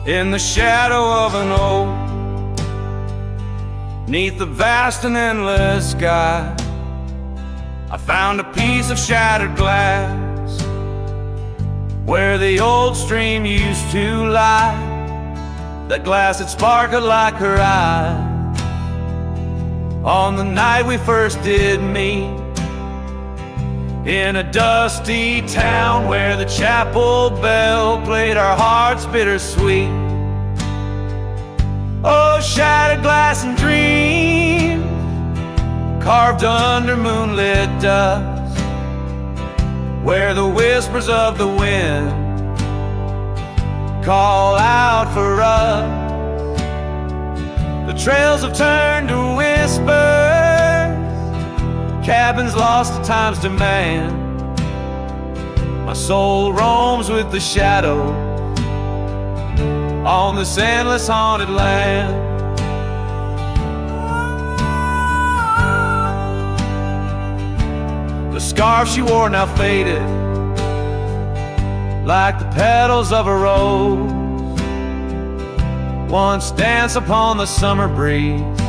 in the shadow of an oak, 'neath the vast and endless sky, I found a piece of shattered glass where the old stream used to lie. That glass had sparkled like her eyes on the night we first did meet, in a dusty town where the chapel bell played our hearts bittersweet. Oh, shattered glass and dreams carved under moonlit dust, where the whispers of the wind call out for us. The trails have turned to whispers, cabins lost to time's demand. My soul roams with the shadow on this endless haunted land. The scarf she wore now faded, like the petals of a rose once danced upon the summer breeze,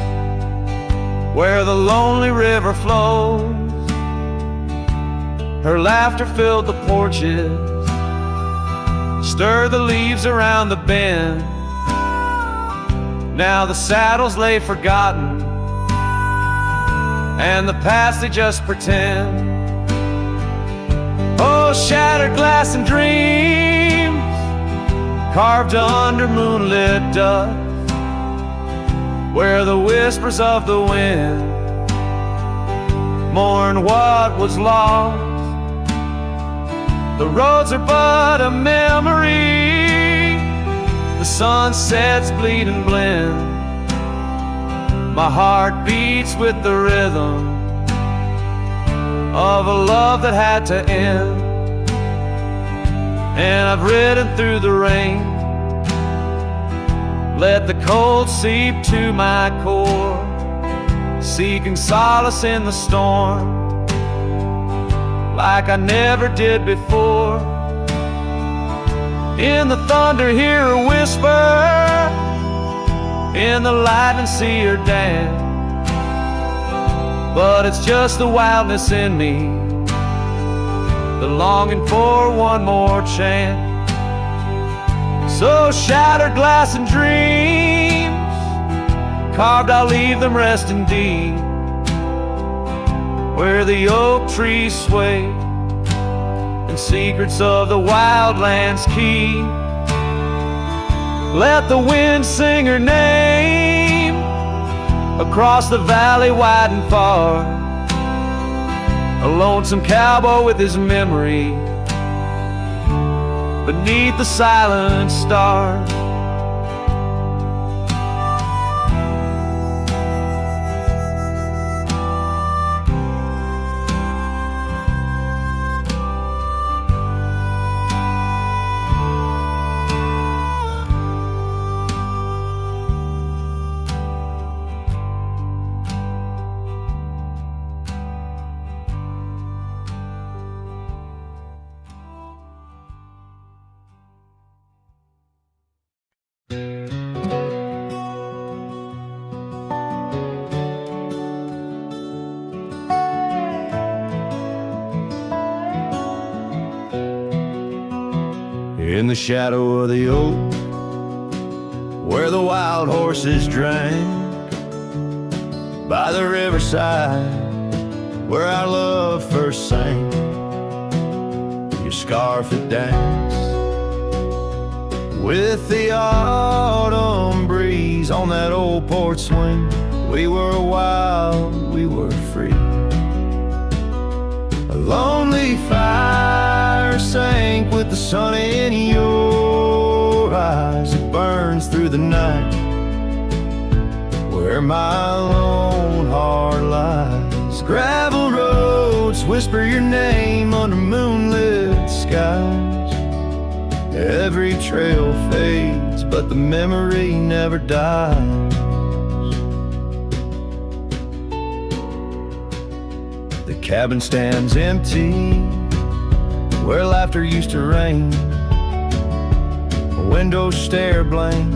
where the lonely river flows. Her laughter filled the porches, stirred the leaves around the bend. Now the saddles lay forgotten, and the past they just pretend. Oh, shattered glass and dreams carved under moonlit dust, where the whispers of the wind mourn what was lost. The roads are but a memory, the sunsets bleed and blend. My heart beats with the rhythm of a love that had to end. And I've ridden through the rain, let the cold seep to my core, seeking solace in the storm, like I never did before. In the thunder hear her whisper, in the lightning see her dance. But it's just the wildness in me, the longing for one more chance. So shattered glass and dreams carved, I'll leave them resting deep, where the oak trees sway and secrets of the wildlands keep. Let the wind sing her name across the valley wide and far, a lonesome cowboy with his memory beneath the silent stars. In the shadow of the oak, where the wild horses drank, by the riverside where our love first sank, your scarf had danced with the autumn breeze on that old porch swing. We were wild, we were free. A lonely fire sank with the sun in your eyes. It burns through the night where my lone heart lies. Gravel roads whisper your name under moonlit skies. Every trail fades, but the memory never dies. The cabin stands empty where laughter used to reign. windows stare blank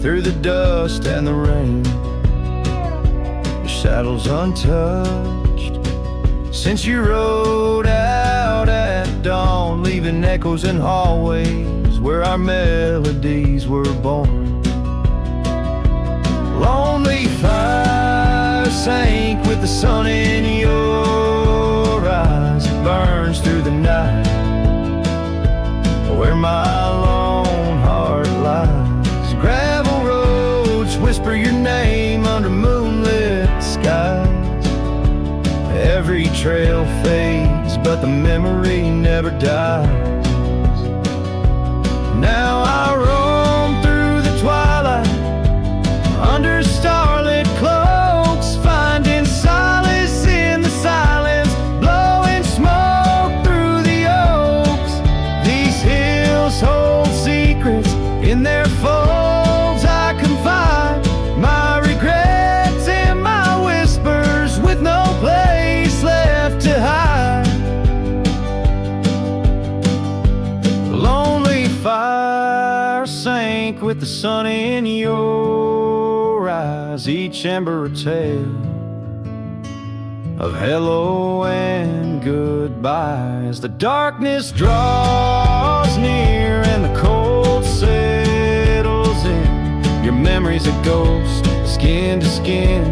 through the dust and the rain. Your saddle's untouched since you rode out at dawn, leaving echoes in hallways where our melodies were born. Lonely fire sank with the sun in your eyes. It burns through the night where my lone heart lies. Gravel roads whisper your name under moonlit skies. Every trail fades, but the memory never dies. Now I roam through the twilight under starlit cloaks, finding solace in the silence, blowing smoke through the oaks. These hills hold secrets in their folds. I confide my regrets in my whispers with no place left to hide. Lonely fire sank with the sun in your eyes, each ember a tale of hello and goodbye. As the darkness draws near and the cold settles in, your memory's a ghost, skin to skin,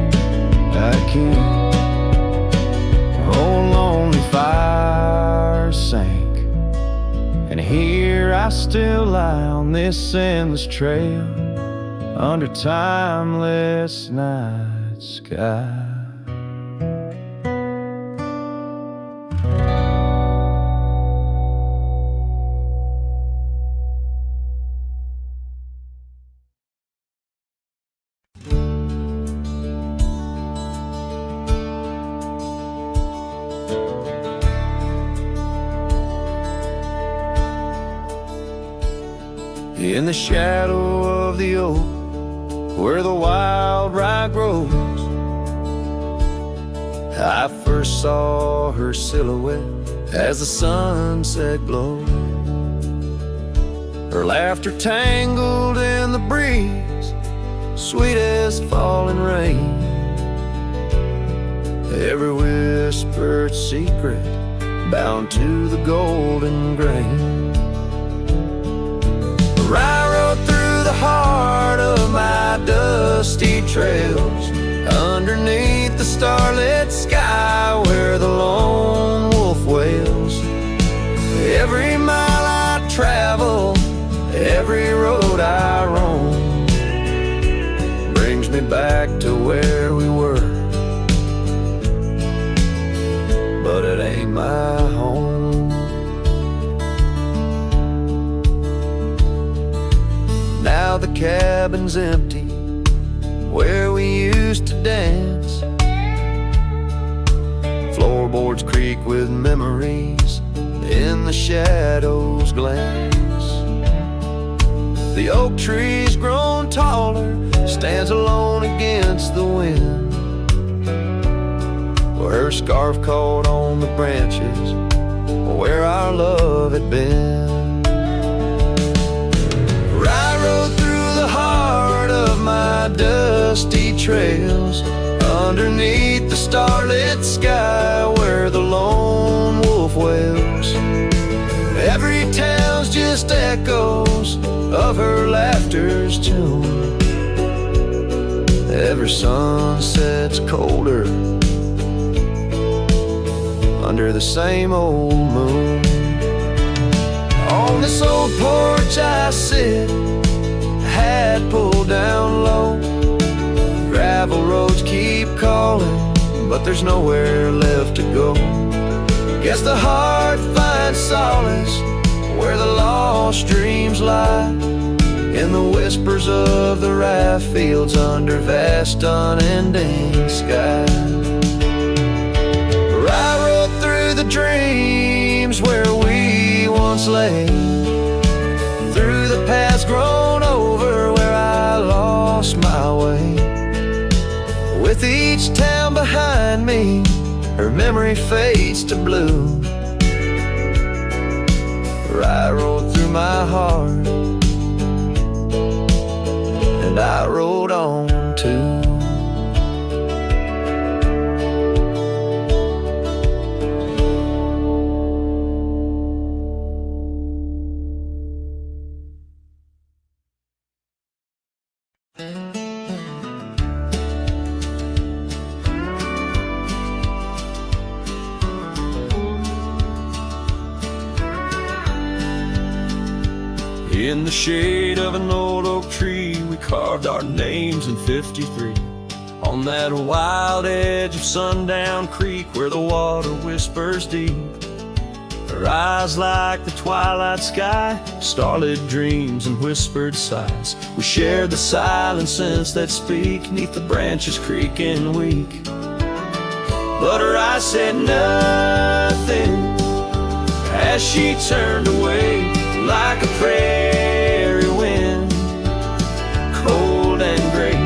I can't. Oh, lonely fire sank, and here I still lie on this endless trail under timeless night sky. In the shadow of the oak, where the wild rye grows, I first saw her silhouette as the sunset glowed. Her laughter tangled in the breeze, sweet as falling rain. Every whispered secret bound to the golden grain. I rode through the heart of my dusty trails, underneath the starlit sky where the lone wolf wails. Every mile I travel, every road I roam, brings me back to where we were, but it ain't my home. Now the cabin's empty where we used to dance. Floorboards creak with memories in the shadows glance. The oak tree's grown taller, stands alone against the wind, where her scarf caught on the branches where our love had been. I rode through the heart of my dusty trails, underneath the starlit sky where the lone wolf wails. Every town's just echoes of her laughter's tune. Every sunset's colder under the same old moon. On this old porch I sit, hat pulled down low. Gravel roads keep calling, but there's nowhere left to go. Guess the heart finds solace where the lost dreams lie, in the whispers of the rye fields under vast unending sky. I rode through the dreams where we once lay, through the paths grown over where I lost my way. With each town behind me, her memory fades to blue. I rode through my heart In the shade of an old oak tree, we carved our names in 53. On that wild edge of Sundown Creek, where the water whispers deep. Her eyes like the twilight sky, starlit dreams and whispered sighs. We shared the silent scents that speak neath the branches creaking weak. But her eyes said nothing as she turned away, like a prairie wind, cold and gray.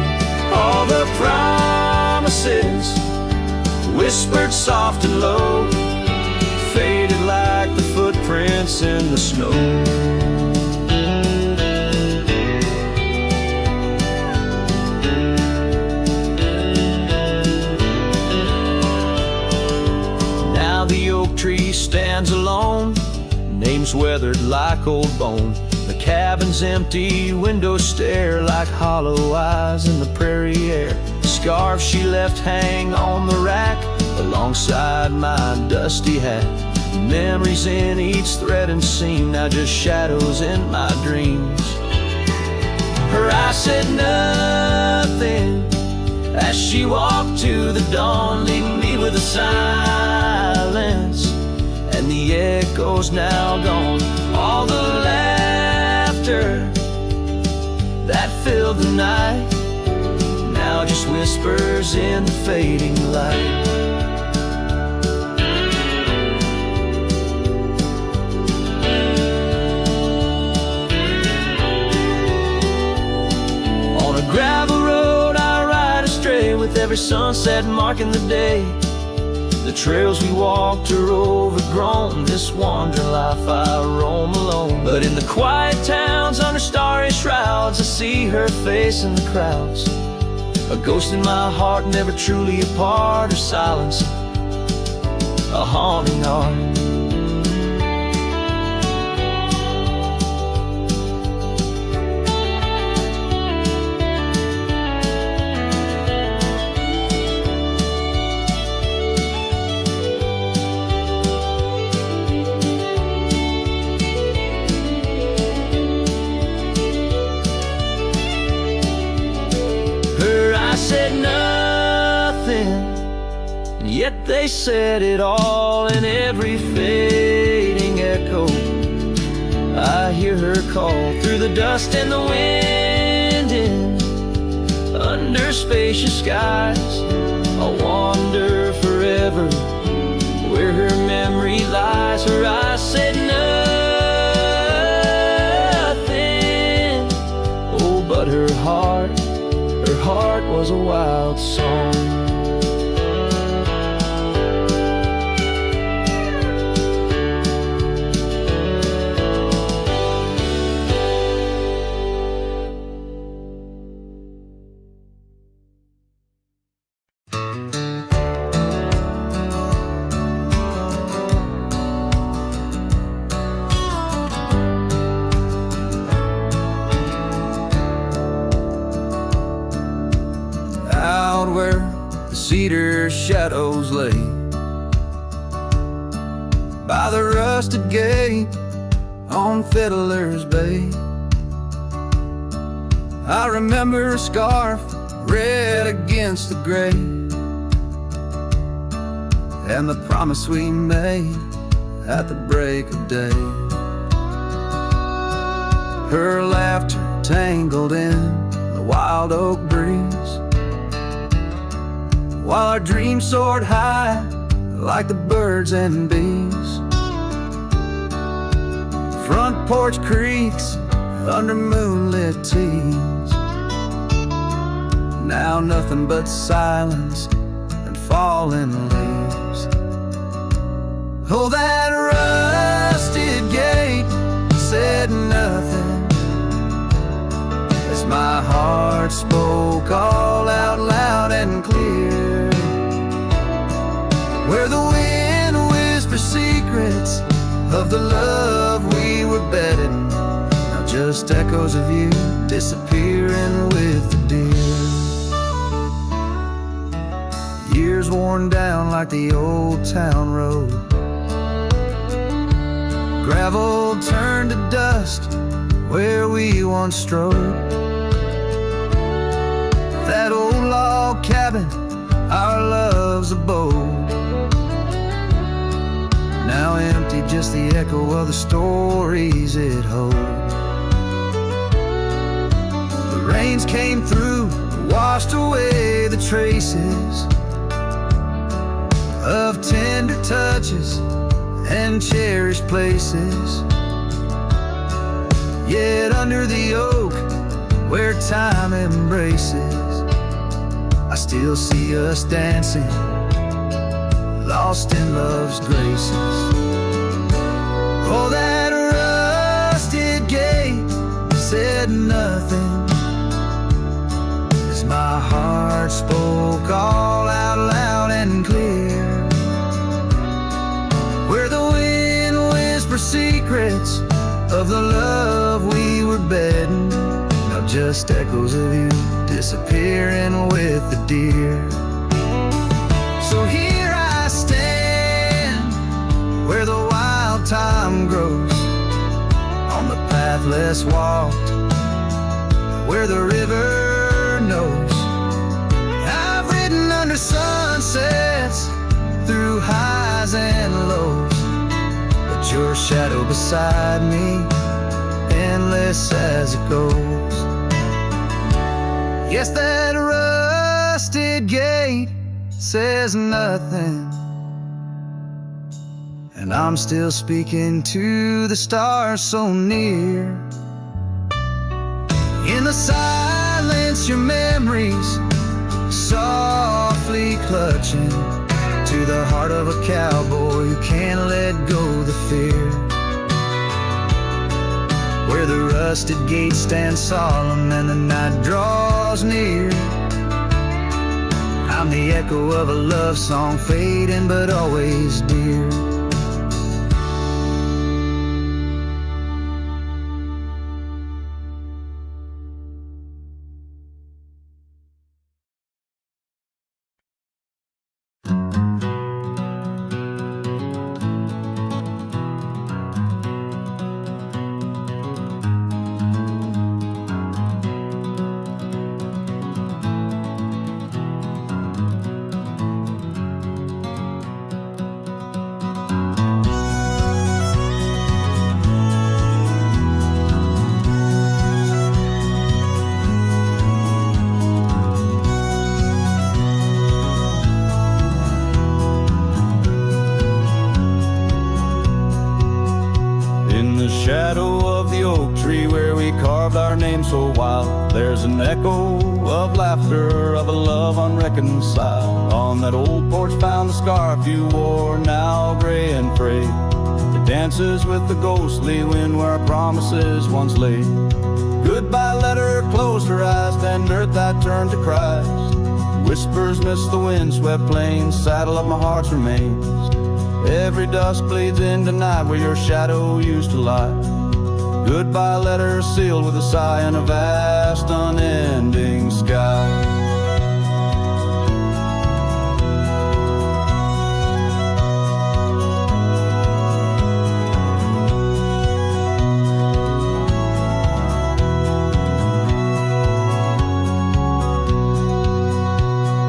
All the promises, whispered soft and low, faded like the footprints in the snow. Now the oak tree stands alone, names weathered like old bone. The cabin's empty, windows stare like hollow eyes in the prairie air. The scarf she left hang on the rack alongside my dusty hat. Memories in each thread and seam, now just shadows in my dreams. Her eyes said nothing as she walked to the dawn, leaving me with a silence and the echoes now gone. All the laughter that filled the night now just whispers in the fading light. On a gravel road I ride astray, with every sunset marking the day. The trails we walked are overgrown, this wandering life I roam alone. But in the quiet towns under starry shrouds, I see her face in the crowds. A ghost in my heart, never truly apart. Her silence, a haunting art. Said nothing, and yet they said it all. In every fading echo I hear her call, through the dust and the wind, in under spacious skies. I'll wander forever where her memory lies. Her eyes said nothing, oh, but her heart was a wild song. Where the cedar shadows lay, by the rusted gate on Fiddler's Bay, I remember a scarf red against the gray, and the promise we made at the break of day. Her laughter tangled in the wild oak breeze, while our dreams soared high like the birds and bees. Front porch creaks under moonlit tees, now nothing but silence and falling leaves. Oh, that rusted gate said nothing as my heart spoke all out loud and clear. Where the wind whispers secrets of the love we were bedding, now just echoes of you disappearing with the deer. Years worn down like the old town road, gravel turned to dust where we once strode. That old log cabin, our love's abode, now empty, just the echo of the stories it holds. The rains came through, washed away the traces of tender touches and cherished places. Yet under the oak, where time embraces, I still see us dancing, lost in love's graces. Oh, that rusted gate said nothing as my heart spoke all out loud and clear, where the wind whispered secrets of the love we were bedding, now just echoes of you disappearing with the deer. So here I stand, where the wild time grows, on the path less walked, where the river knows. I've ridden under sunsets, through highs and lows, but your shadow beside me, endless as it goes. Yes, that rusted gate says nothing, and I'm still speaking to the stars so near. In the silence, your memories softly clutching to the heart of a cowboy who can't let go the fear, where the rusted gate stands solemn and the night draws near. I'm the echo of a love song, fading but always dear. Shadow of the oak tree where we carved our name so wild, there's an echo of laughter of a love unreconciled. On that old porch found the scarf you wore, now gray and frayed. It dances with the ghostly wind where our promises once lay. Goodbye letter closed her eyes, then earth I turned to Christ. Whispers miss the wind-swept plains, saddle of my heart's remains. Every dusk bleeds into night where your shadow used to lie. Goodbye letter sealed with a sigh in a vast unending sky.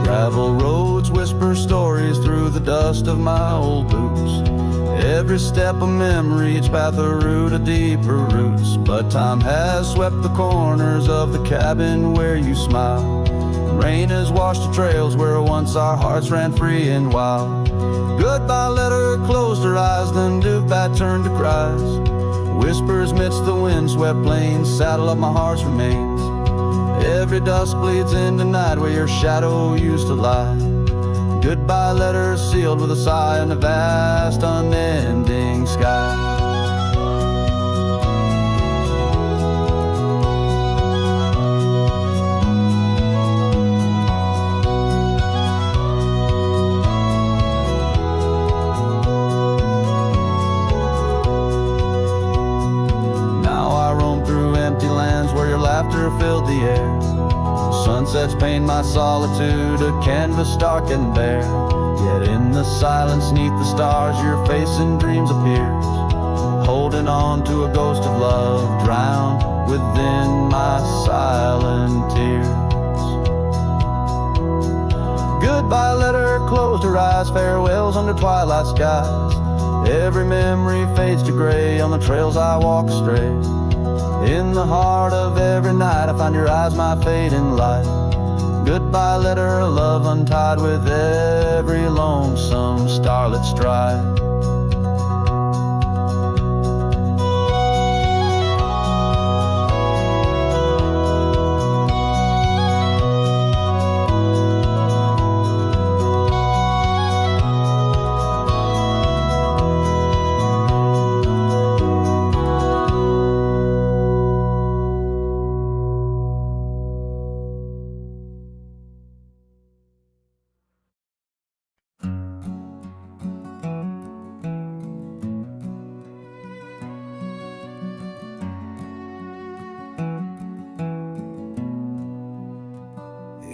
Gravel roads whisper stories through the dust of my old boots. Every step a memory, each path a root of deeper roots. But time has swept the corners of the cabin where you smile. Rain has washed the trails where once our hearts ran free and wild. Goodbye letter closed her eyes, then Duvat turned to Christ. Whispers midst the wind-swept plains, saddle of my heart's remains. Every dusk bleeds into night where your shadow used to lie. Goodbye letter sealed with a sigh in the vast unending sky. Now I roam through empty lands where your laughter filled the air. Sunsets paint my solitude, a canvas stark and bare. Yet in the silence neath the stars your face in dreams appears, holding on to a ghost of love drowned within my silent tears. Goodbye letter closed her eyes, farewells under twilight skies. Every memory fades to gray on the trails I walk astray. In the heart of every night I find your eyes, my fading light. Goodbye letter, love untied with every lonesome starlit stride.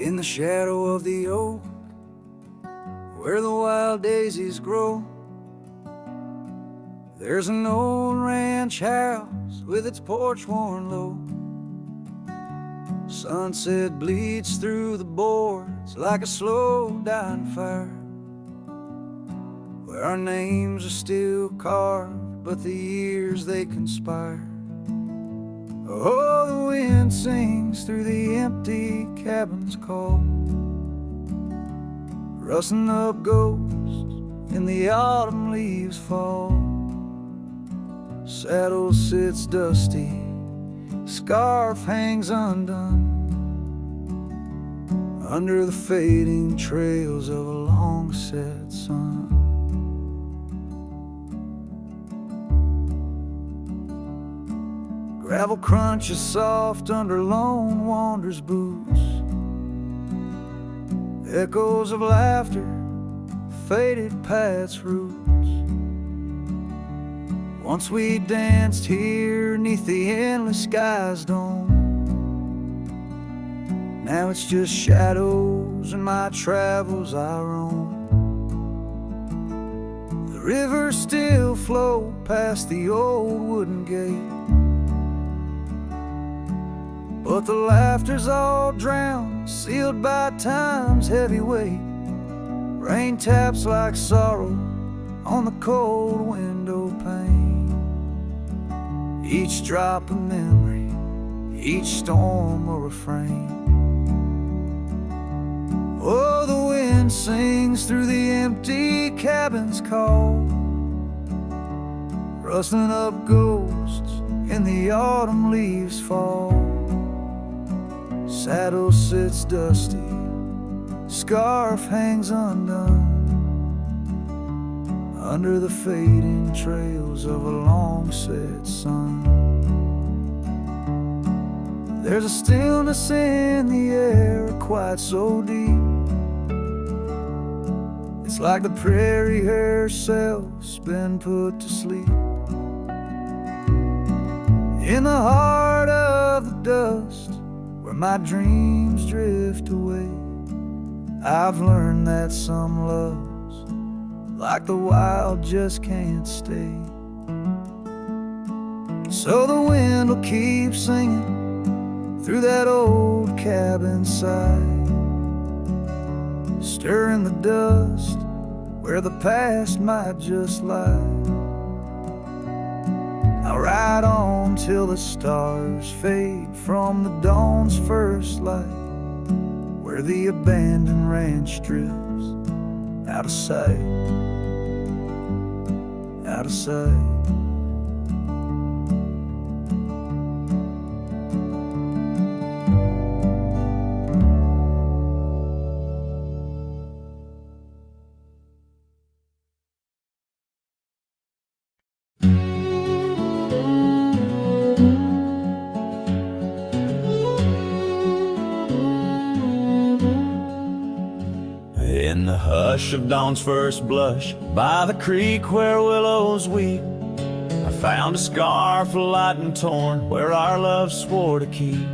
In the shadow of the oak, where the wild daisies grow, there's an old ranch house with its porch worn low. Sunset bleeds through the boards like a slow dying fire, where our names are still carved, but the years they conspire. Oh, the wind sings through the empty cabin's call, rustling up ghosts in the autumn leaves fall. Saddle sits dusty, scarf hangs undone, under the fading trails of a long set sun. Gravel crunches soft under lone wanderer's boots, echoes of laughter faded past roots. Once we danced here neath the endless sky's dome, now it's just shadows and my travels I roam. The rivers still flow past the old wooden gate, but the laughter's all drowned, sealed by time's heavy weight. Rain taps like sorrow on the cold window pane. Each drop a memory, each storm a refrain. Oh, the wind sings through the empty cabin's call, rustling up ghosts in the autumn leaves fall. Saddle sits dusty, scarf hangs undone, under the fading trails of a long set sun. There's a stillness in the air, quite so deep. It's like the prairie herself's been put to sleep. In the heart of the dust, where my dreams drift away, I've learned that some loves, like the wild, just can't stay. So the wind will keep singing through that old cabin side, stirring the dust where the past might just lie. I'll ride on till the stars fade from the dawn's first light, where the abandoned ranch drifts out of sight, out of sight. In the hush of dawn's first blush, by the creek where willows weep, I found a scarf light and torn where our love swore to keep.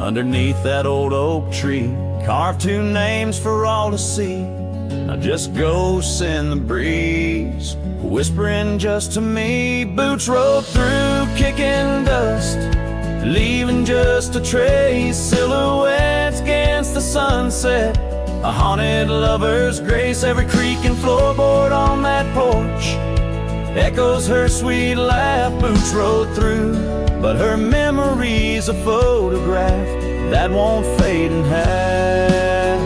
Underneath that old oak tree, carved two names for all to see. Now just ghosts in the breeze, whispering just to me. Boots rolled through, kicking dust, leaving just a trace, silhouettes against the sunset, a haunted lover's grace. Every creak and floorboard on that porch echoes her sweet laugh. Boots rode through, but her memory's a photograph that won't fade in half.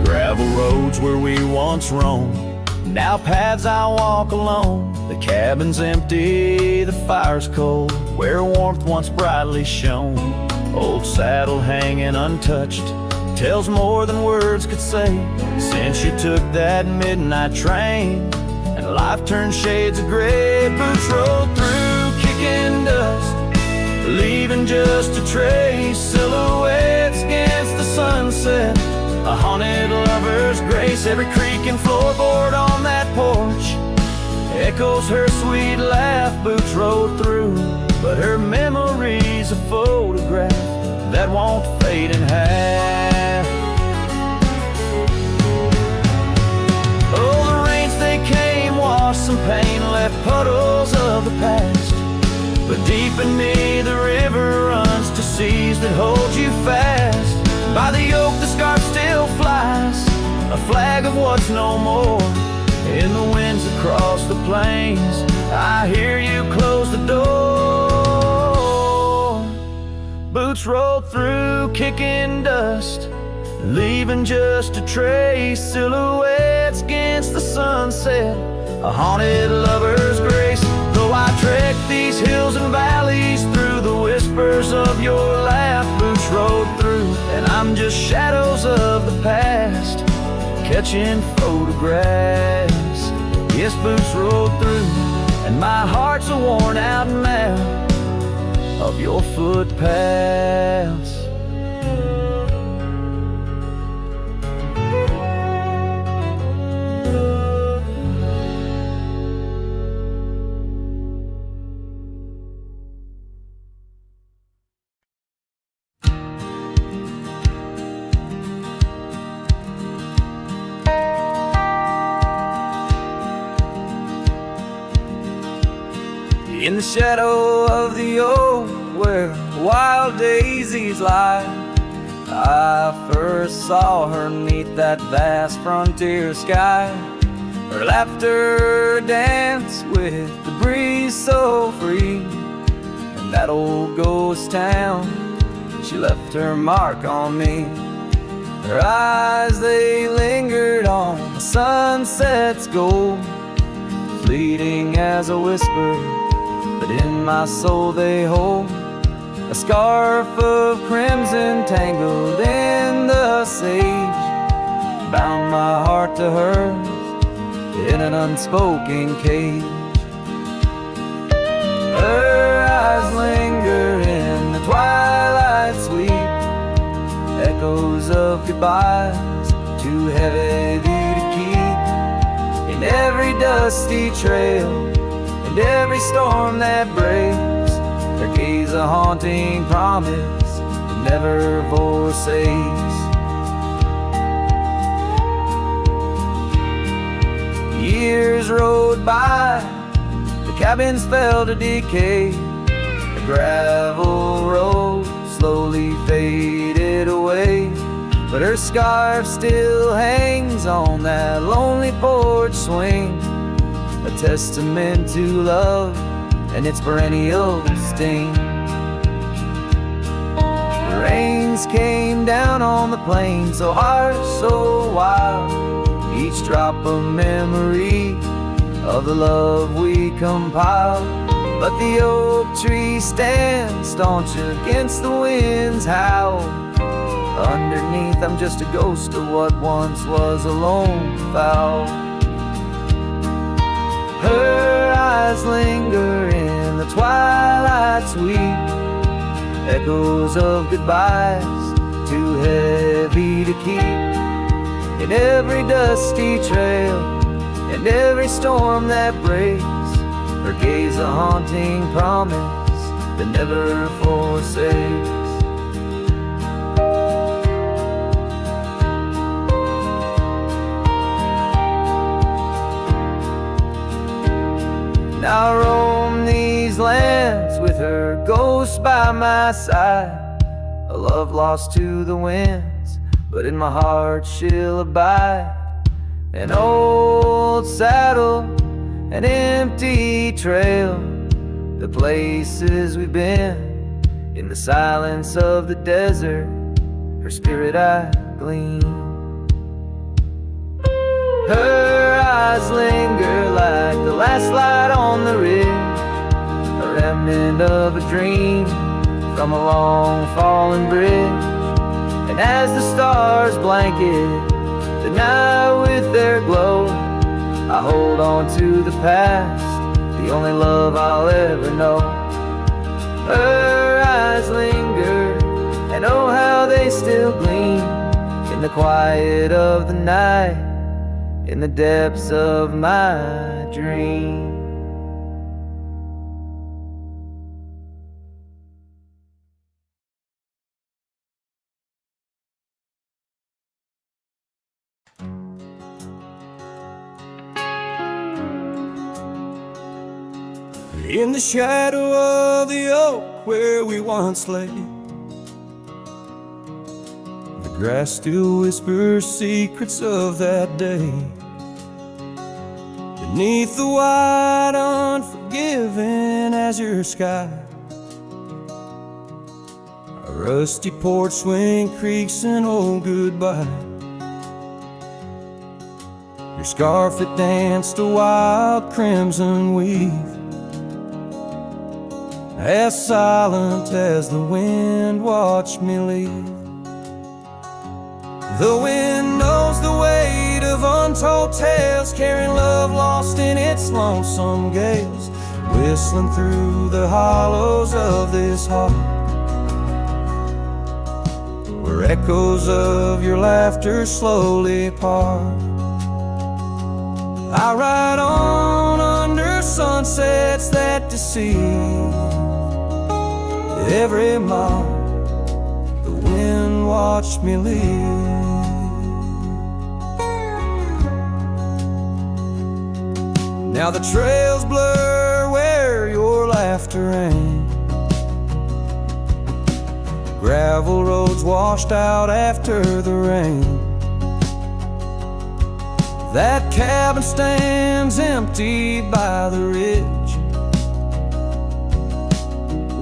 Gravel roads where we once roamed, now paths I walk alone. The cabin's empty, the fire's cold, where warmth once brightly shone. Old saddle hanging untouched tells more than words could say. Since you took that midnight train and life turned shades of gray, boots rolled through, kicking dust, leaving just a trace, silhouettes against the sunset, a haunted lover's grace. Every creak and floorboard on that porch echoes her sweet laugh. Boots rode through, but her memory's a photograph that won't fade in half. Oh, the rains they came, washed some pain, left puddles of the past. But deep in me the river runs to seas that hold you fast. By the oak the scarf still flies, a flag of what's no more. In the winds across the plains, I hear you close the door. Boots rolled through, kicking dust, leaving just a trace, silhouettes against the sunset, a haunted lover's grace. Though I trek these hills and valleys through the whispers of your laugh, boots rode through, and I'm just shadows of the past, catching photographs. Yes, boots rolled through, and my heart's a worn out map of your footpaths. In the shadow of the oak where wild daisies lie, I first saw her 'neath that vast frontier sky. Her laughter danced with the breeze so free. In that old ghost town, she left her mark on me. Her eyes, they lingered on the sunset's gold, fleeting as a whisper, but in my soul they hold a scarf of crimson tangled in the sage, bound my heart to hers in an unspoken cage. Her eyes linger in the twilight sweet, echoes of goodbyes too heavy to keep. In every dusty trail and every storm that breaks, her gaze a haunting promise that never forsakes. Years rode by, the cabins fell to decay, the gravel road slowly faded away, but her scarf still hangs on that lonely porch swing, a testament to love and its perennial sting. The rains came down on the plain, so harsh, so wild, each drop a memory of the love we compiled. But the oak tree stands staunch against the wind's howl. Underneath I'm just a ghost of what once was a lone fowl. Her eyes linger in the twilight sweet, echoes of goodbyes too heavy to keep. In every dusty trail and every storm that breaks, her gaze a haunting promise that never forsakes. Now I roam these these lands with her ghost by my side. A love lost to the winds, but in my heart she'll abide. An old saddle, an empty trail, the places we've been, in the silence of the desert, her spirit I glean. Her eyes linger like the last light on the ridge, a remnant of a dream from a long fallen bridge. And as the stars blanket the night with their glow, I hold on to the past, the only love I'll ever know. Her eyes linger, and oh how they still gleam in the quiet of the night, in the depths of my dream. In the shadow of the oak where we once lay, the grass still whispers secrets of that day. Beneath the wide, unforgiving azure sky, a rusty porch swing creaks an old goodbye. Your scarf that danced a wild crimson weave, as silent as the wind watched me leave. The wind knows the weight of untold tales, carrying love lost in its lonesome gales, whistling through the hollows of this heart, where echoes of your laughter slowly part. I ride on under sunsets that deceive. Every mile the wind watched me leave. Now the trails blur where your laughter rang, gravel roads washed out after the rain. That cabin stands empty by the ridge,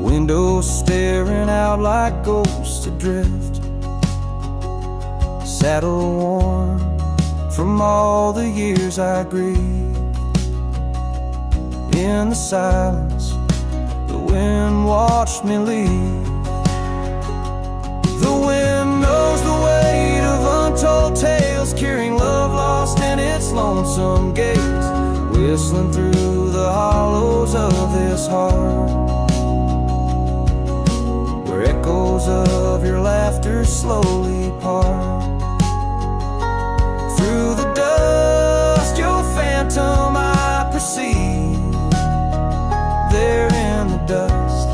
windows staring out like ghosts adrift, saddle worn from all the years I grieved. In the silence, the wind watched me leave. The wind knows the weight of untold tales, carrying love lost in its lonesome gaze, whistling through the hollows of this heart, where echoes of your laughter slowly part. Through the dust, your phantom I perceive. There in the dust,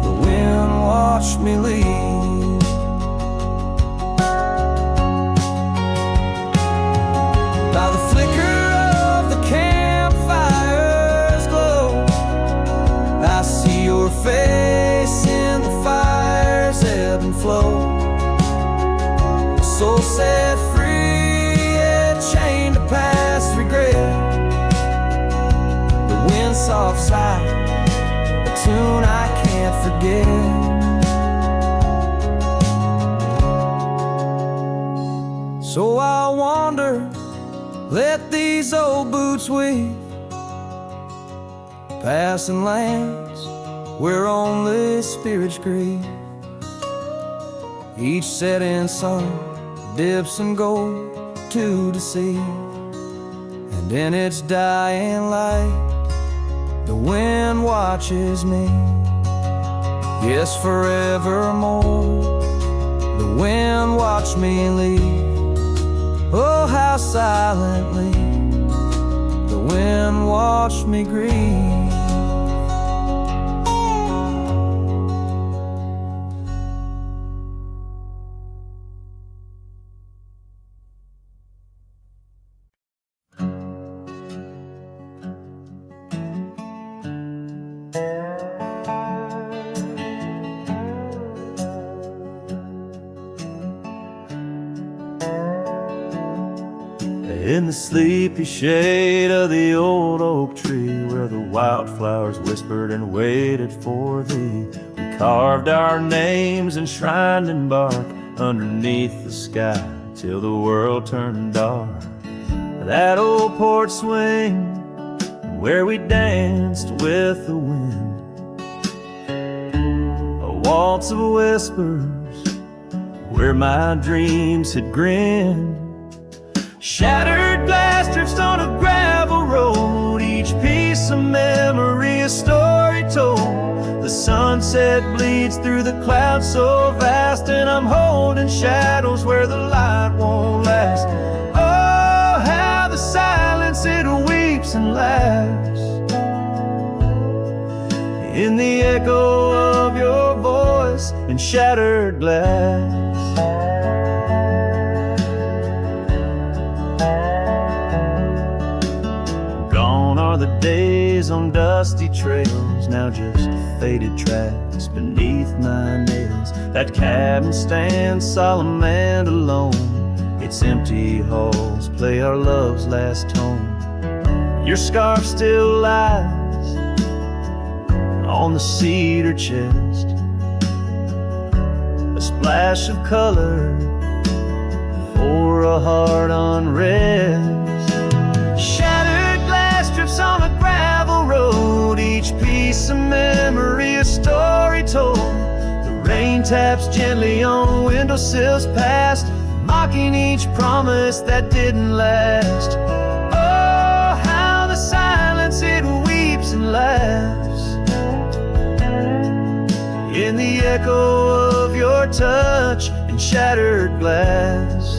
the wind watched me leave. By the flicker of the campfire's glow, I see your face in the fire's ebb and flow. A soul set free, yet chained to past regret. The wind's soft sigh, a tune I can't forget. So I wander, let these old boots weave, passing lands where only spirits grieve. Each setting sun dips in gold to deceive, and in its dying light the wind watches me. Yes, forevermore the wind watched me leave. Oh, how silently the wind watched me grieve. in the sleepy shade of the old oak tree, where the wildflowers whispered and waited for thee. We carved our names enshrined in bark underneath the sky till the world turned dark. That old porch swing where we danced with the wind, a waltz of whispers where my dreams had grinned. Shattered glass drifts on a gravel road, each piece of memory a story told. The sunset bleeds through the clouds so vast, and I'm holding shadows where the light won't last. Oh, how the silence it weeps and laughs in the echo of your voice and shattered glass. The days on dusty trails, now just faded tracks beneath my nails. That cabin stands solemn and alone, its empty halls play our love's last tone. Your scarf still lies on the cedar chest, a splash of color for a heart unrest. On a gravel road, each piece of memory a story told. The rain taps gently on windowsills past, mocking each promise that didn't last. Oh, how the silence it weeps and laughs in the echo of your touch and shattered glass.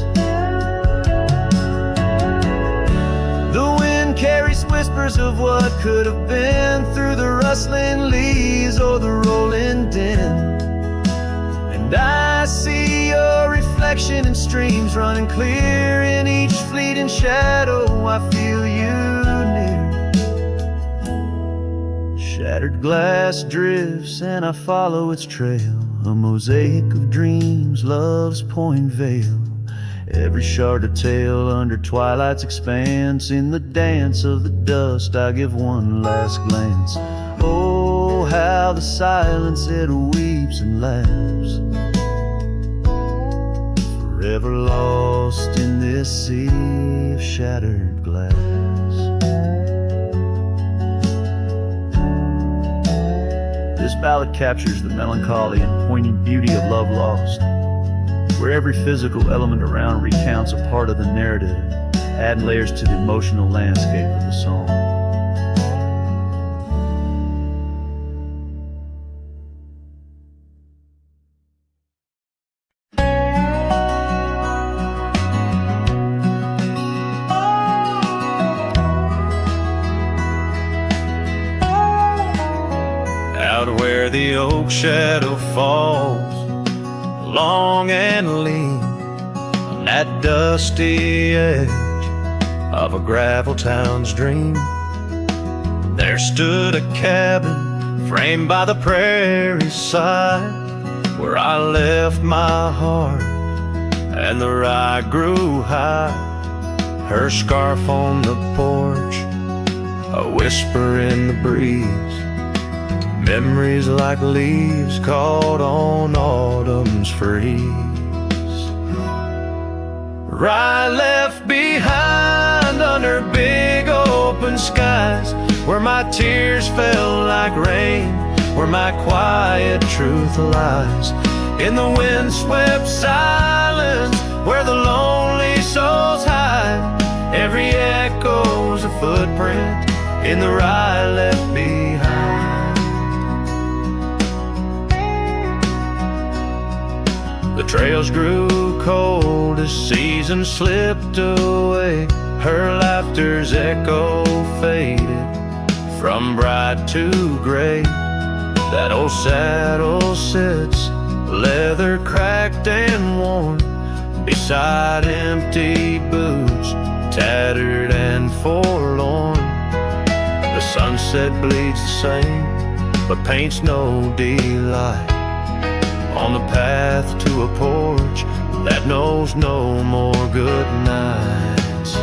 Carries whispers of what could have been through the rustling leaves or the rolling din. And I see your reflection in streams running clear in each fleeting shadow. I feel you near. Shattered glass drifts and I follow its trail, a mosaic of dreams, love's point veil. Every shard of tale under twilight's expanse, in the dance of the dust I give one last glance. Oh, how the silence it weeps and laughs, forever lost in this sea of shattered glass. This ballad captures the melancholy and poignant beauty of love lost, where every physical element around recounts a part of the narrative, adding layers to the emotional landscape of the song. Out where the oak shadow falls, long and lean, on that dusty edge of a gravel town's dream, there stood a cabin framed by the prairie's side, where I left my heart and the rye grew high. Her scarf on the porch, a whisper in the breeze, memories like leaves caught on autumn's freeze. Rye left behind under big open skies, where my tears fell like rain, where my quiet truth lies. In the windswept silence, where the lonely souls hide, every echo's a footprint in the rye left behind. The trails grew cold as seasons slipped away. Her laughter's echo faded from bright to gray. That old saddle sits, leather cracked and worn, beside empty boots, tattered and forlorn. The sunset bleeds the same, but paints no delight on the path to a porch that knows no more good nights.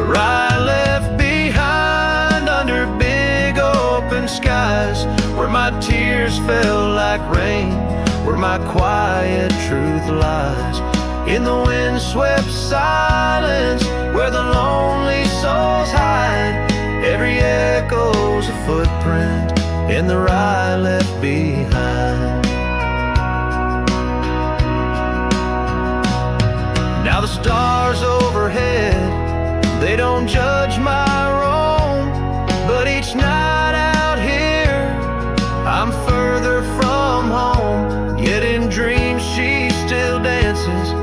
where I left behind under big open skies, where my tears fell like rain, where my quiet truth lies. In the windswept silence, where the lonely souls hide, every echo's a footprint in the rye left behind. Now the stars overhead, they don't judge my roam, but each night out here, I'm further from home. Yet in dreams she still dances,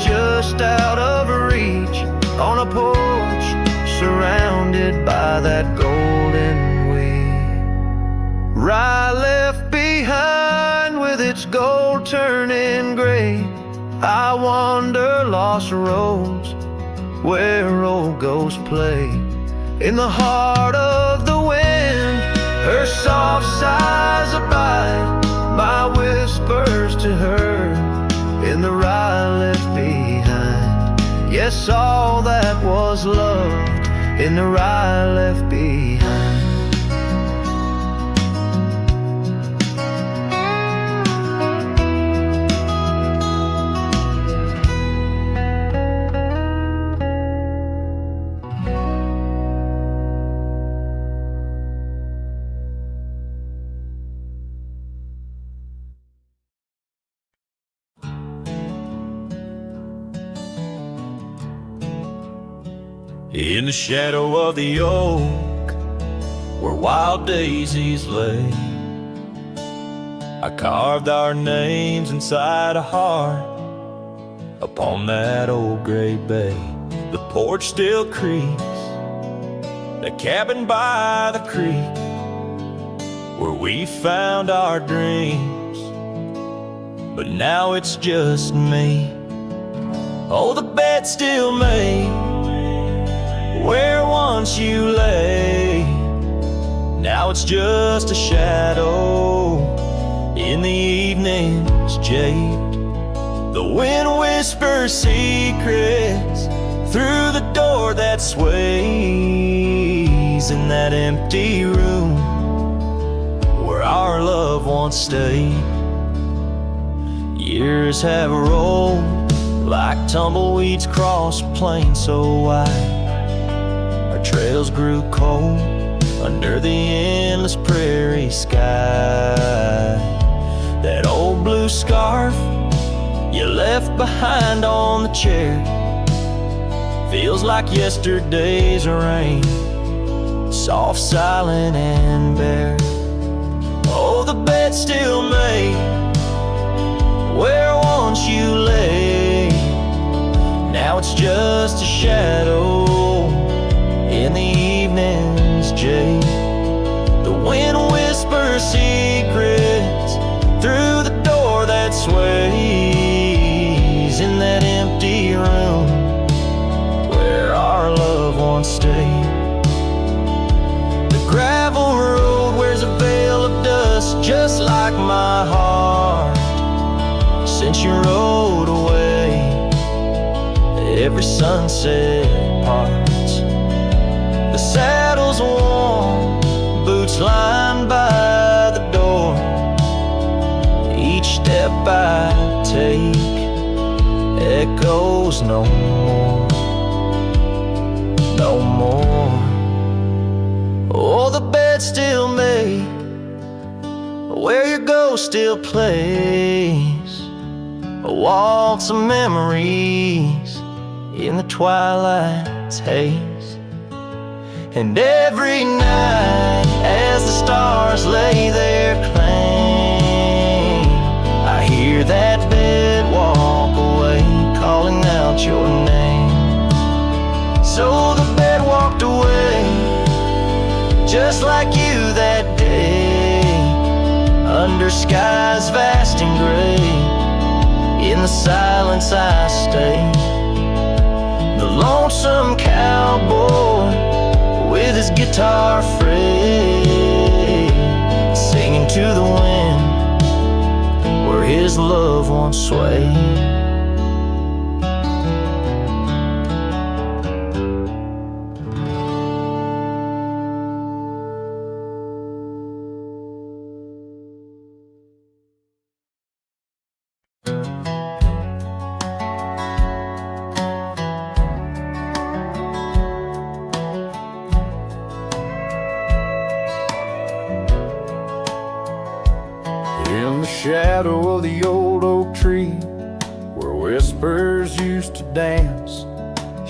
just out of reach, on a porch, surrounded by that golden wheat. Rye left behind with its gold turning gray, I wander lost roads where old ghosts play. In the heart of the wind, her soft sighs abide, my whispers to her in the rye left behind. Yes, all that was loved in the rye left behind. In the shadow of the oak, where wild daisies lay, I carved our names inside a heart upon that old gray bay. The porch still creaks, the cabin by the creek, where we found our dreams, but now it's just me. Oh, the bed's still made where once you lay, now it's just a shadow in the evening's jade. The wind whispers secrets through the door that sways in that empty room where our love once stayed. Years have rolled like tumbleweeds across a plain so wide. Trails grew cold under the endless prairie sky. That old blue scarf you left behind on the chair feels like yesterday's rain, soft, silent, and bare. Oh, the bed's still made where once you lay, now it's just a shadow in the evening's jade. The wind whispers secrets through the door that sways in that empty room where our love once stayed. The gravel road wears a veil of dust just like my heart since you rode away. Every sunset parts, the saddle's warm, boots lined by the door. Each step I take echoes no more, no more. Oh, the bed's still made where your ghost still plays a waltz of memories in the twilight's haze. And every night as the stars lay their claim, I hear that bed walk away, calling out your name. So the bed walked away, just like you that day, under skies vast and gray. In the silence I stay, the lonesome cowboy with his guitar frayed, singing to the wind where his love once swayed. In the shadow of the old oak tree, where whispers used to dance,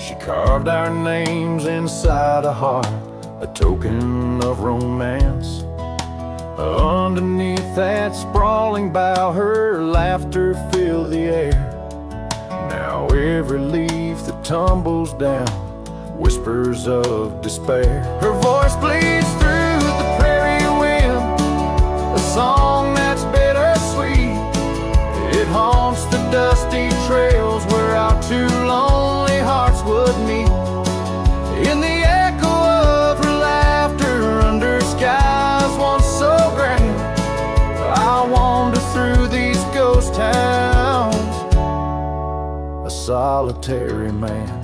she carved our names inside a heart, a token of romance. Underneath that sprawling bough, her laughter filled the air. Now every leaf that tumbles down whispers of despair. Her voice bleeds through the prairie wind, a song that's bittersweet. It haunts the dusty trails where our two lonely hearts would meet. In the echo of her laughter under skies once so grand, I wander through these ghost towns, a solitary man.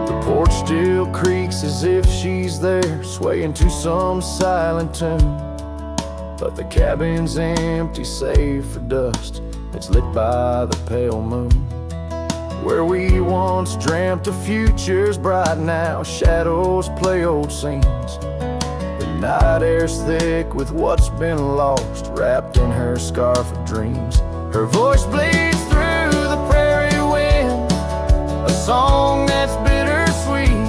The porch still creaks as if she's there, swaying to some silent tune. But the cabin's empty save for dust that's lit by the pale moon. Where we once dreamt of futures bright, now shadows play old scenes. The night air's thick with what's been lost, wrapped in her scarf of dreams. Her voice bleeds through the prairie wind, a song that's bittersweet.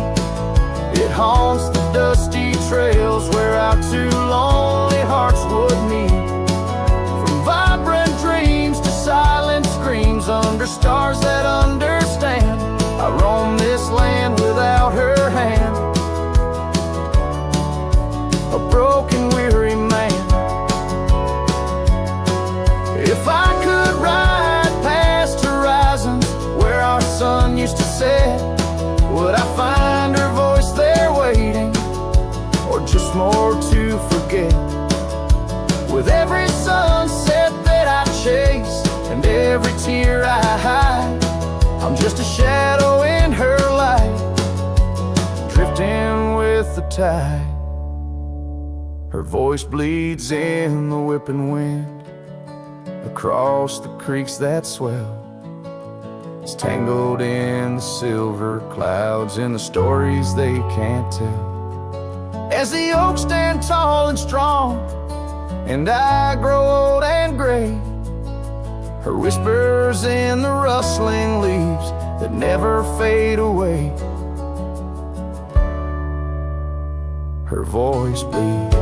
It haunts the dusty trails where our two lonely hearts would meet. From vibrant dreams to silent screams under stars that understand, I roam this land without her hand, a broken, weary man. If I could ride past horizons where our sun used to set, would I find her voice there waiting, or just more to forget? With every sunset that I chase and every tear I hide, I'm just a shadow in her light, drifting with the tide. Her voice bleeds in the whipping wind, across the creeks that swell. It's tangled in the silver clouds, in the stories they can't tell. As the oaks stand tall and strong, and I grow old and gray, her whispers in the rustling leaves that never fade away. Her voice bleeds.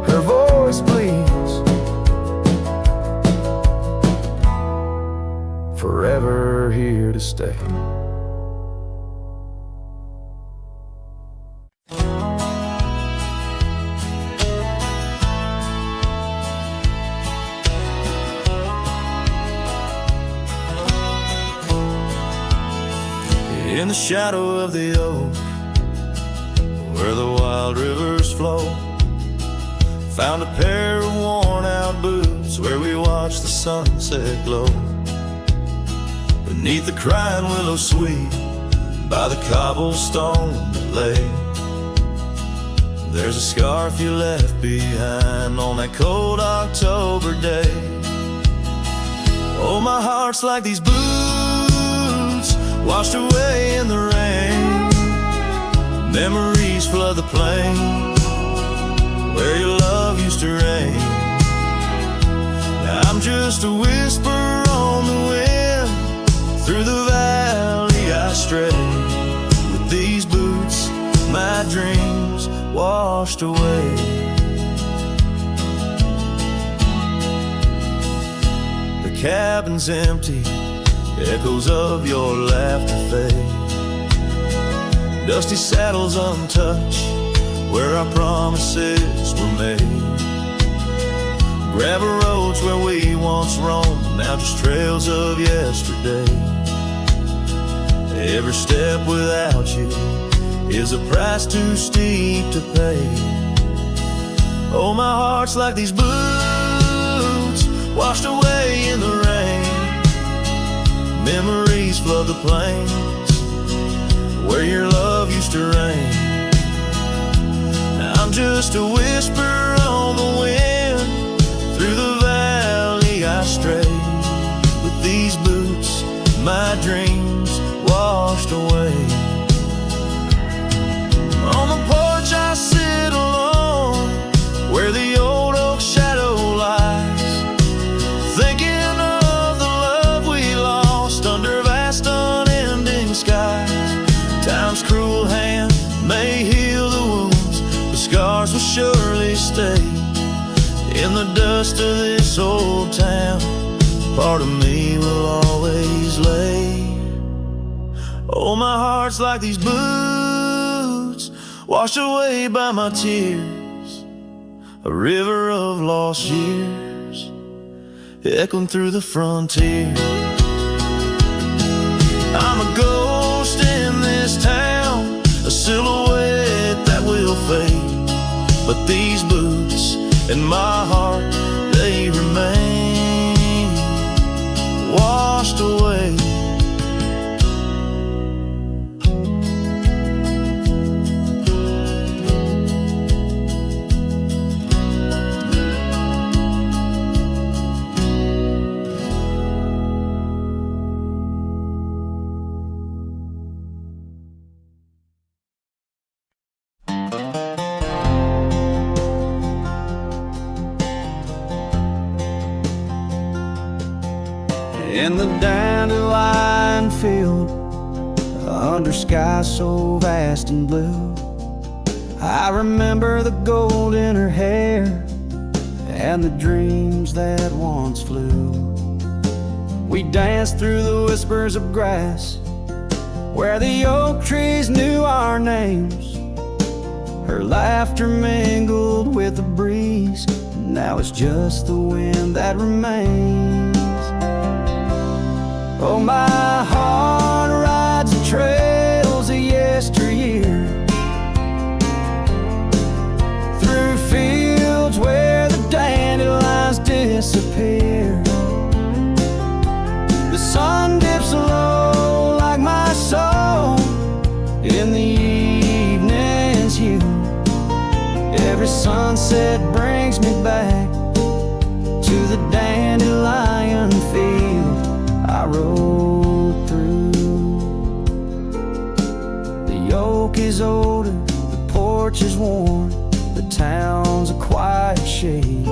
Her voice bleeds, forever here to stay. In the shadow of the oak, where the wild rivers flow, found a pair of worn-out boots where we watched the sunset glow. Beneath the crying willow sweet, by the cobblestone that lay, there's a scarf you left behind on that cold October day. Oh, my heart's like these boots washed away in the rain. Memories flood the plain where your love used to reign. Now I'm just a whisper on the wind, through the valley I stray. With these boots, my dreams washed away. The cabin's empty, echoes of your laughter fade. Dusty saddles untouched, where our promises were made. Gravel roads where we once roamed, now just trails of yesterday. Every step without you is a price too steep to pay. Oh, my heart's like these boots washed away in the rain. Memories flood the plains where your love used to reign. Now I'm just a whisper on the wind, through the valley I stray. With these boots, my dreams washed washed away. On the porch I sit alone, where the old oak shadow lies, thinking of the love we lost under vast unending skies. Time's cruel hand may heal the wounds, but scars will surely stay. In the dust of this old town, part of me will always lay. Oh, my heart's like these boots, washed away by my tears, a river of lost years, echoing through the frontier. I'm a ghost in this town, a silhouette that will fade, but these boots in my heart, they remain washed away. In the dandelion field, under sky so vast and blue, I remember the gold in her hair and the dreams that once flew. We danced through the whispers of grass, where the oak trees knew our names. Her laughter mingled with the breeze, now it's just the wind that remains. Oh, my heart rides the trails of yesteryear, through fields where the dandelions disappear. The sun dips low like my soul in the evening's hue. Every sunset brings me back to the dandelion field I rode through. The oak is older, the porch is worn, the town's a quiet shade,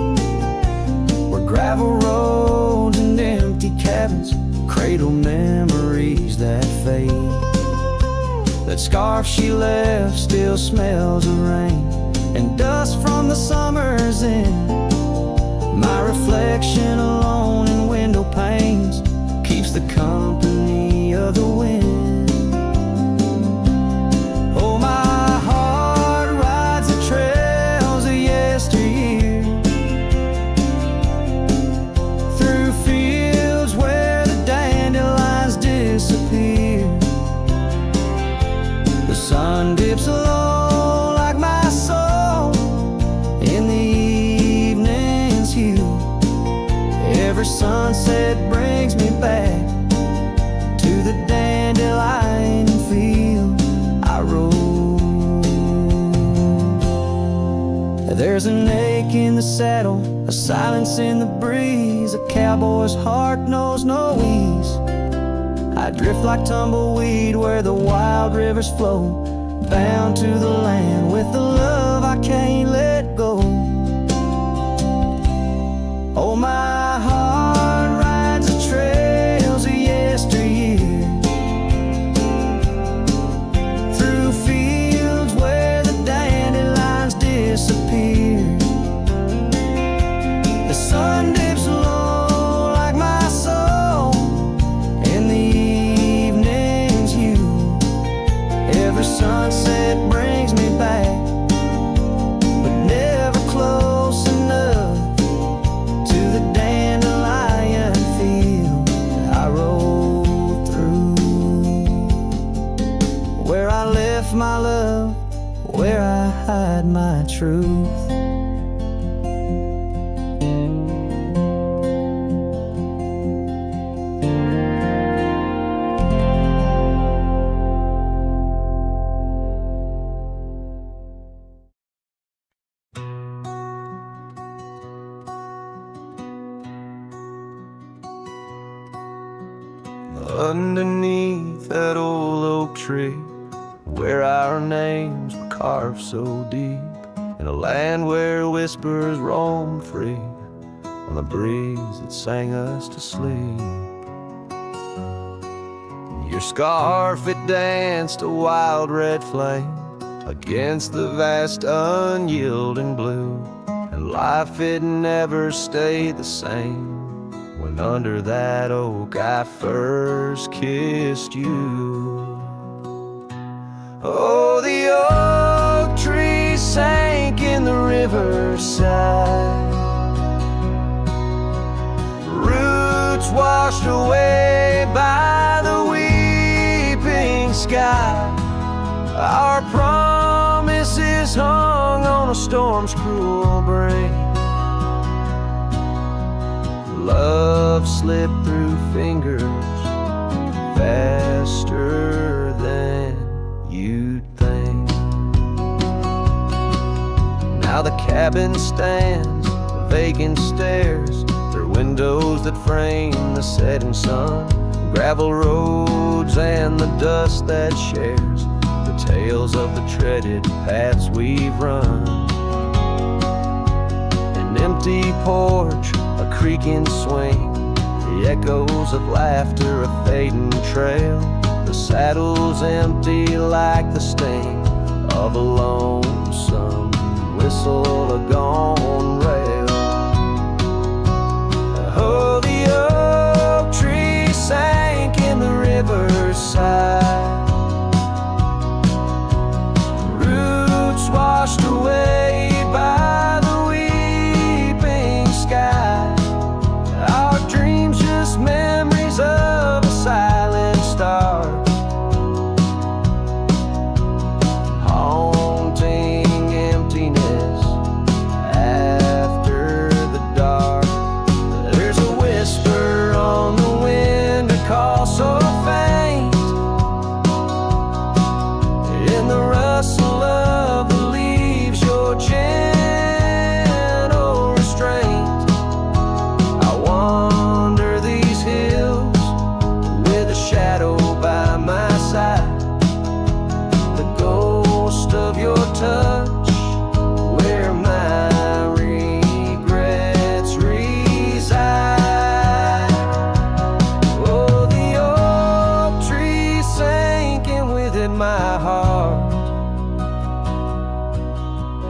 where gravel roads and empty cabins cradle memories that fade. That scarf she left still smells of rain and dust from the summer's end. My reflection alone in window panes keeps the company of the wind. Oh, my heart rides the trails of yesteryear, through fields where the dandelions disappear. The sun dips low like my soul in the evening's hue. Every sunset brings me back to the dandelion field I rode. There's an ache in the saddle, a silence in the breeze, a cowboy's heart knows no ease. I drift like tumbleweed where the wild rivers flow, bound to the land with the love I can't let go. Oh, my heart rides the trails of yesteryear, through fields where the dandelions disappear. The sun dips low like my soul in the evening's hue. Every sunset brings me back, but never close enough to the dandelion field I rode through, where I left my love, where I hide my truth. underneath that old oak tree, where our names were carved so deep, in a land where whispers roam free on the breeze that sang us to sleep. Your scarf, it danced a wild red flame against the vast unyielding blue, and life, it never stayed the same when under that oak I first kissed you. Oh, the oak tree sank in the riverside, roots washed away by the weeping sky. Our promises hung on a storm's cruel break. Love slipped through fingers faster than you'd think. Now the cabin stands, vacant stairs, through windows that frame the setting sun, gravel roads and the dust that shares the tales of the treaded paths we've run. An empty porch, a creaking swing, the echoes of laughter, a fading trail, the saddle's empty like the sting of a lonesome whistle, a gone rail. Oh, the oak tree sank in the riverside, roots washed away by the weeping sky. Our dreams just memories of a silent star, haunting emptiness after the dark. There's a whisper on the wind, a call so faint, in the rustle of the leaves, your gentle restraint. I wander these hills with a shadow by my side, the ghost of your touch, where my regrets reside. Oh, the oak tree sank, and with it my heart,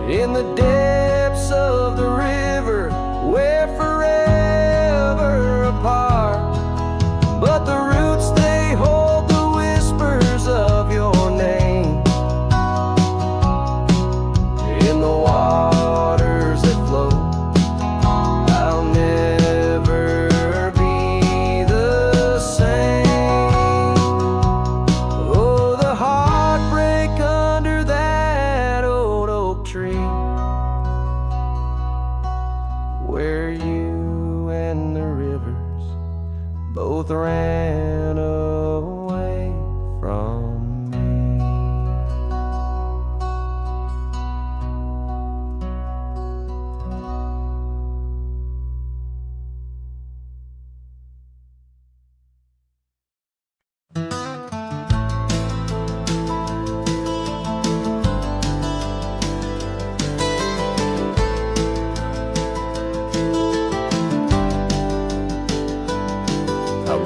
in the depths of the river, we're forever apart. But the roots, they hold the whispers of your name in the waters that flow. I'll never be the same. Oh, the heartbreak under that old oak tree, where you and the rivers both ran away from me.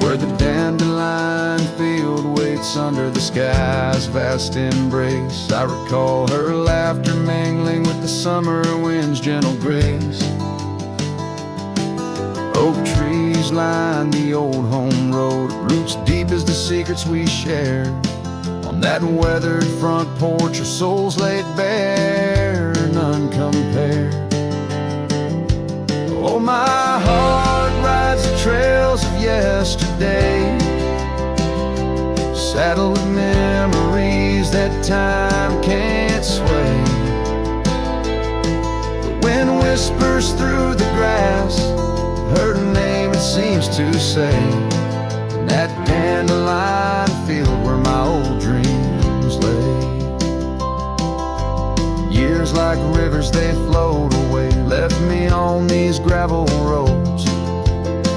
Where the dandelion field waits under the sky's vast embrace, I recall her laughter mingling with the summer wind's gentle grace. Oak trees line the old home road, roots deep as the secrets we shared. On that weathered front porch, our souls laid bare, none compared. Oh, my heart rides the trails of yesterday, saddled with memories that time can't sway. The wind whispers through the grass, her name it seems to say, in that dandelion field where my old dreams lay. Years like rivers, they flowed away, left me on these gravel roads,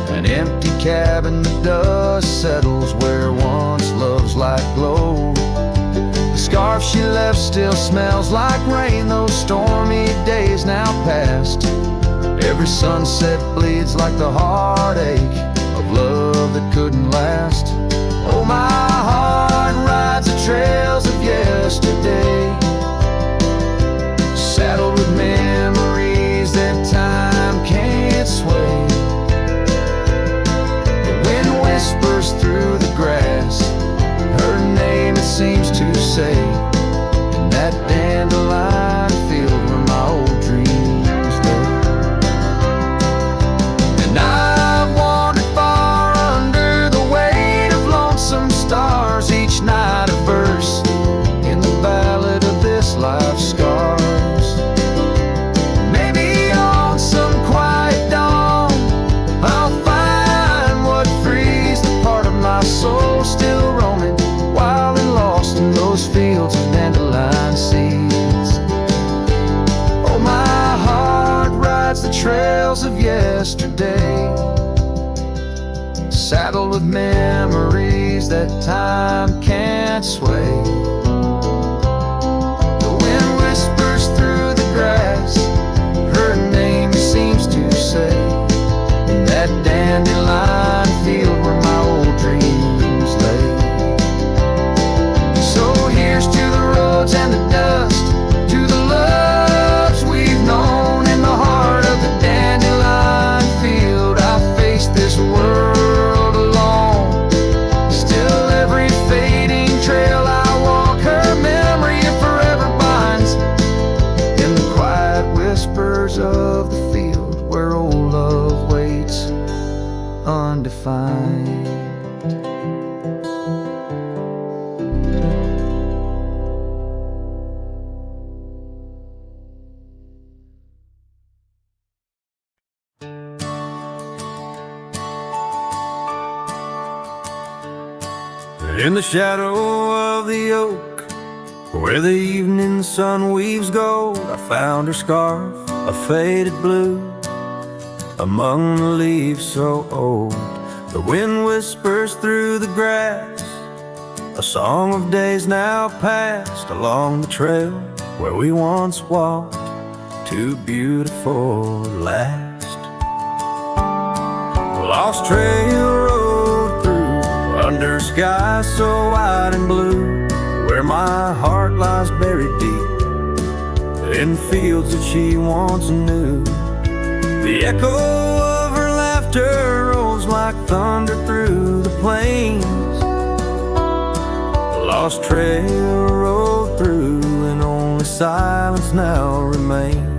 an empty cabin that does dust settles where once love's light glowed. The scarf she left still smells like rain. Those stormy days now past. Every sunset bleeds like the heartache of love that couldn't last. Oh, my heart rides the trails of yesterday, saddled with memories that time can't sway. The wind whispers through the grass, her name it seems to say, in that dandelion field where my old dreams lay. And I've wandered far under the weight of lonesome stars, each night a verse in the ballad of this life's scars. Maybe on some quiet dawn I'll find what frees the part of my soul still roaming wild and lost in those fields of dandelion seeds. Oh, my heart rides the trails of yesterday, saddled with memories that time can't sway. The wind whispers through the grass, her name seems to say, in that dandelion field where my old dreams lay. So here's to the roads and the dust, to the loves we've known in the heart of the dandelion field. I've faced this world alone, still every fading trail I walk, her memory forever binds in the quiet whispers of the field where old love waits undefined. In the shadow of the oak, where the evening sun weaves gold, I found her scarf, a faded blue, among the leaves so old. The wind whispers through the grass, a song of days now past, along the trail where we once walked, too beautiful to last. Lost trail road through, under skies so wide and blue, where my heart lies buried deep in fields that she once knew. The echo of her laughter rolls like thunder through the plains. The lost trail road through, and only silence now remains.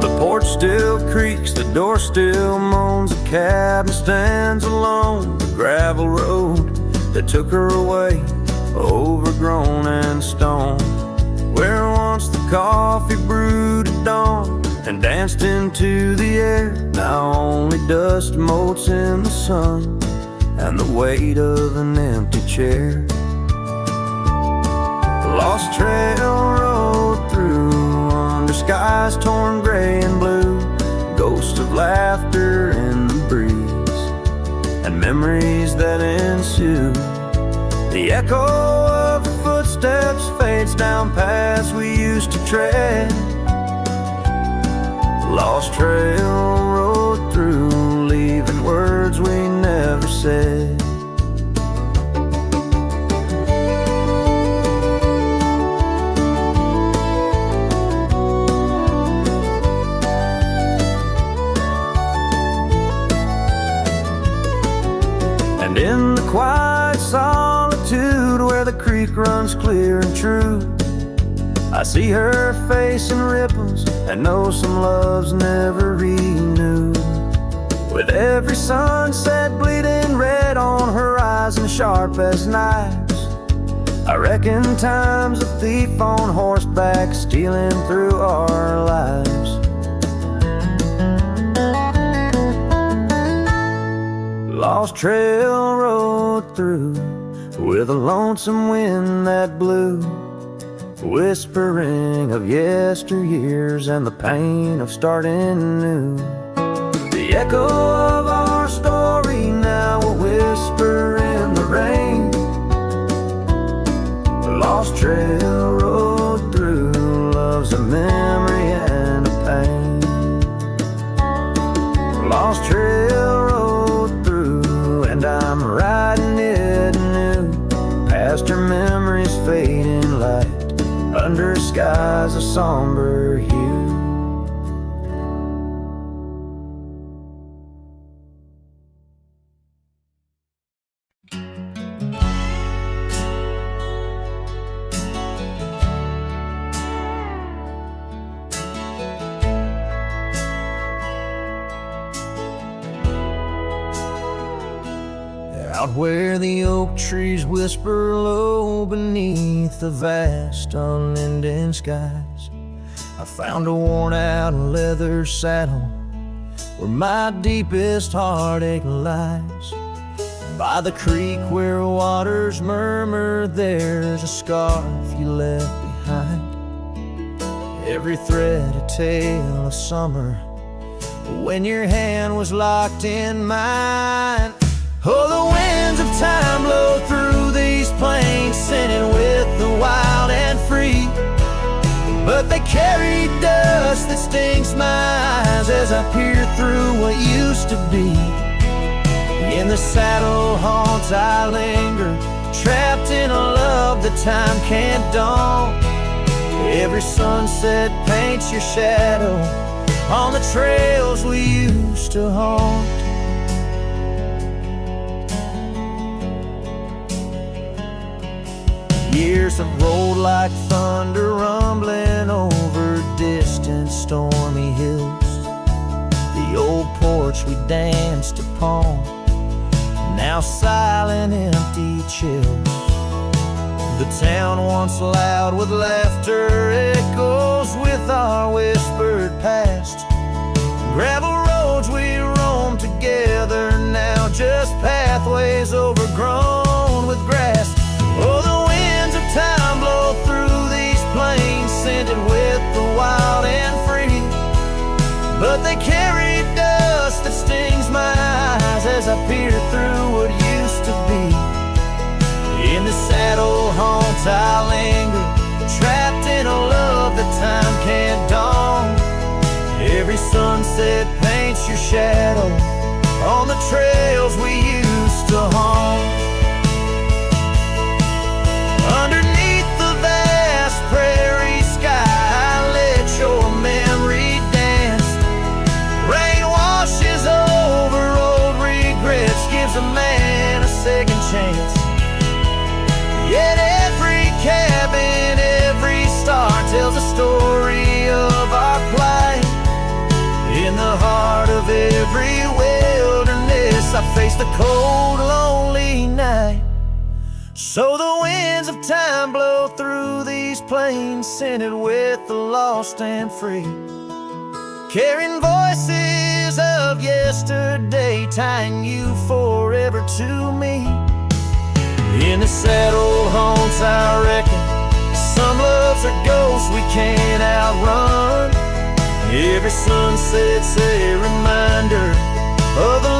The porch still creaks, the door still moans, the cabin stands alone. The gravel road that took her away, overgrown and stone, where once the coffee brewed at dawn and danced into the air, now only dust motes in the sun and the weight of an empty chair. Lost trail road through, under skies torn gray and blue, ghosts of laughter in the breeze and memories that ensue. The echo of her footsteps fades down paths we used to tread. Lost trail road through, leaving words we never said. And in the quiet solitude where the creek runs clear and true, I see her face in ripples and know some love's never renewed. With every sunset bleeding red on horizon sharp as knives, I reckon time's a thief on horseback stealing through our lives. Lost trail road through, with a lonesome wind that blew, whispering of yesteryears and the pain of starting new. The echo of our story now will whisper in the rain. The lost trail rode through love's a memory and a pain. The lost trail rode through and I'm riding it new, past her memories fading light under skies of somber hue. Out where the oak trees whisper low beneath the vast unending skies, I found a worn-out leather saddle where my deepest heartache lies. By the creek where waters murmur, there's a scarf you left behind. Every thread a tale of summer when your hand was locked in mine. Oh, the winds of time blow through these plains, scented with the wild and free. But they carry dust that stings my eyes as I peer through what used to be. In the saddle haunts I linger, trapped in a love that time can't dawn. Every sunset paints your shadow on the trails we used to haunt. Years have rolled like thunder, rumbling over distant stormy hills. The old porch we danced upon, now silent, empty chills. The town once loud with laughter echoes with our whispered past. Gravel roads we roamed together, now just pathways overgrown with grass. Oh, the winds of time blow through these plains, scented with the wild and free. But they carry dust that stings my eyes as I peer through what used to be. In the saddle haunts I linger, trapped in a love that time can't dawn. Every sunset paints your shadow on the trails we used to haunt. Underneath the vast prairie sky, I let your memory dance. Rain washes over old regrets, gives a man a second chance. Yet every cabin, every star tells a story of our plight. In the heart of every wilderness, I face the cold, lonely night. So the winds of time blow through these plains, scented with the lost and free, carrying voices of yesterday, tying you forever to me. In the saddle haunts I reckon, some loves are ghosts we can't outrun. Every sunset's a reminder of the